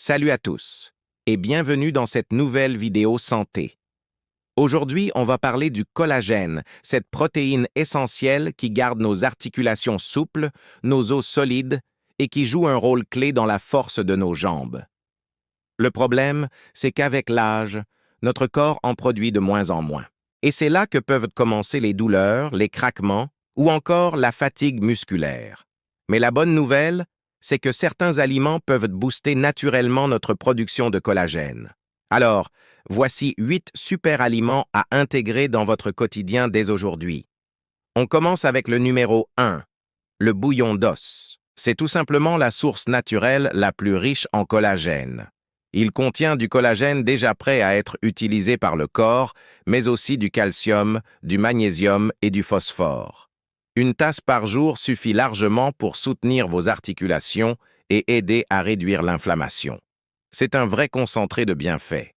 Salut à tous et bienvenue dans cette nouvelle vidéo santé. Aujourd'hui, on va parler du collagène, cette protéine essentielle qui garde nos articulations souples, nos os solides et qui joue un rôle clé dans la force de nos jambes. Le problème, c'est qu'avec l'âge, notre corps en produit de moins en moins. Et c'est là que peuvent commencer les douleurs, les craquements ou encore la fatigue musculaire. Mais la bonne nouvelle, c'est que certains aliments peuvent booster naturellement notre production de collagène. Alors, voici 8 super aliments à intégrer dans votre quotidien dès aujourd'hui. On commence avec le numéro 1, le bouillon d'os. C'est tout simplement la source naturelle la plus riche en collagène. Il contient du collagène déjà prêt à être utilisé par le corps, mais aussi du calcium, du magnésium et du phosphore. Une tasse par jour suffit largement pour soutenir vos articulations et aider à réduire l'inflammation. C'est un vrai concentré de bienfaits.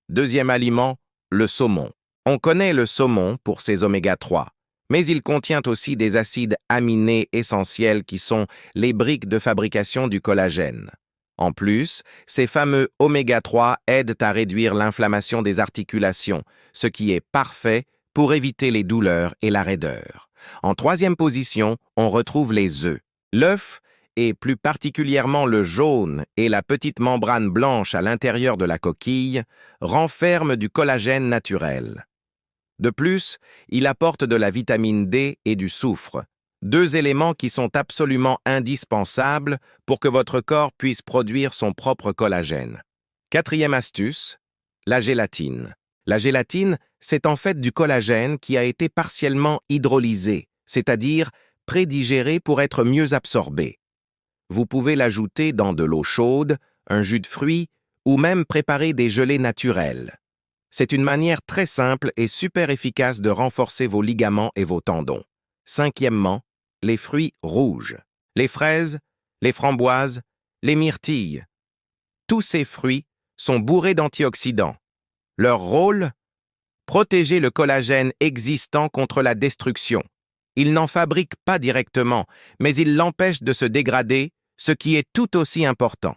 Deuxième aliment, le saumon. On connaît le saumon pour ses oméga 3, mais il contient aussi des acides aminés essentiels qui sont les briques de fabrication du collagène. En plus, ces fameux oméga 3 aident à réduire l'inflammation des articulations, ce qui est parfait pour éviter les douleurs et la raideur. En troisième position, on retrouve les œufs. L'œuf, et plus particulièrement le jaune et la petite membrane blanche à l'intérieur de la coquille, renferment du collagène naturel. De plus, il apporte de la vitamine D et du soufre, deux éléments qui sont absolument indispensables pour que votre corps puisse produire son propre collagène. Quatrième astuce, la gélatine. La gélatine, c'est en fait du collagène qui a été partiellement hydrolysé, c'est-à-dire prédigéré pour être mieux absorbé. Vous pouvez l'ajouter dans de l'eau chaude, un jus de fruits ou même préparer des gelées naturelles. C'est une manière très simple et super efficace de renforcer vos ligaments et vos tendons. Cinquièmement, les fruits rouges. Les fraises, les framboises, les myrtilles. Tous ces fruits sont bourrés d'antioxydants. Leur rôle? Protéger le collagène existant contre la destruction. Il n'en fabrique pas directement, mais il l'empêche de se dégrader, ce qui est tout aussi important.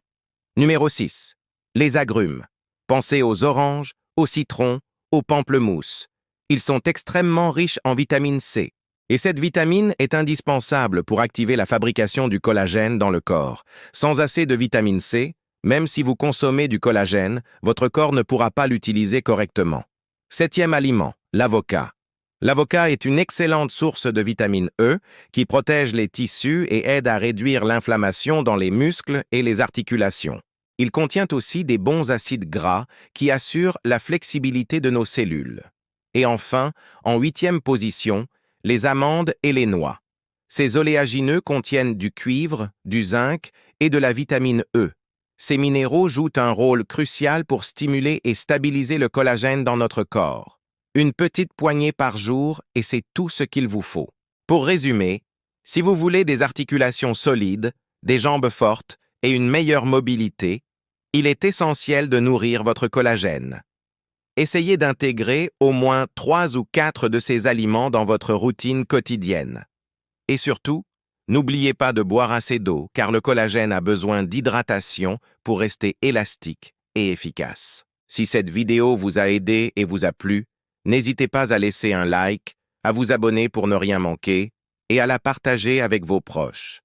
Numéro 6. Les agrumes. Pensez aux oranges, aux citrons, aux pamplemousses. Ils sont extrêmement riches en vitamine C. Et cette vitamine est indispensable pour activer la fabrication du collagène dans le corps. Sans assez de vitamine C, même si vous consommez du collagène, votre corps ne pourra pas l'utiliser correctement. Septième aliment, l'avocat. L'avocat est une excellente source de vitamine E qui protège les tissus et aide à réduire l'inflammation dans les muscles et les articulations. Il contient aussi des bons acides gras qui assurent la flexibilité de nos cellules. Et enfin, en huitième position, les amandes et les noix. Ces oléagineux contiennent du cuivre, du zinc et de la vitamine E. Ces minéraux jouent un rôle crucial pour stimuler et stabiliser le collagène dans notre corps. Une petite poignée par jour et c'est tout ce qu'il vous faut. Pour résumer, si vous voulez des articulations solides, des jambes fortes et une meilleure mobilité, il est essentiel de nourrir votre collagène. Essayez d'intégrer au moins 3 ou 4 de ces aliments dans votre routine quotidienne. Et surtout, n'oubliez pas de boire assez d'eau car le collagène a besoin d'hydratation pour rester élastique et efficace. Si cette vidéo vous a aidé et vous a plu, n'hésitez pas à laisser un like, à vous abonner pour ne rien manquer et à la partager avec vos proches.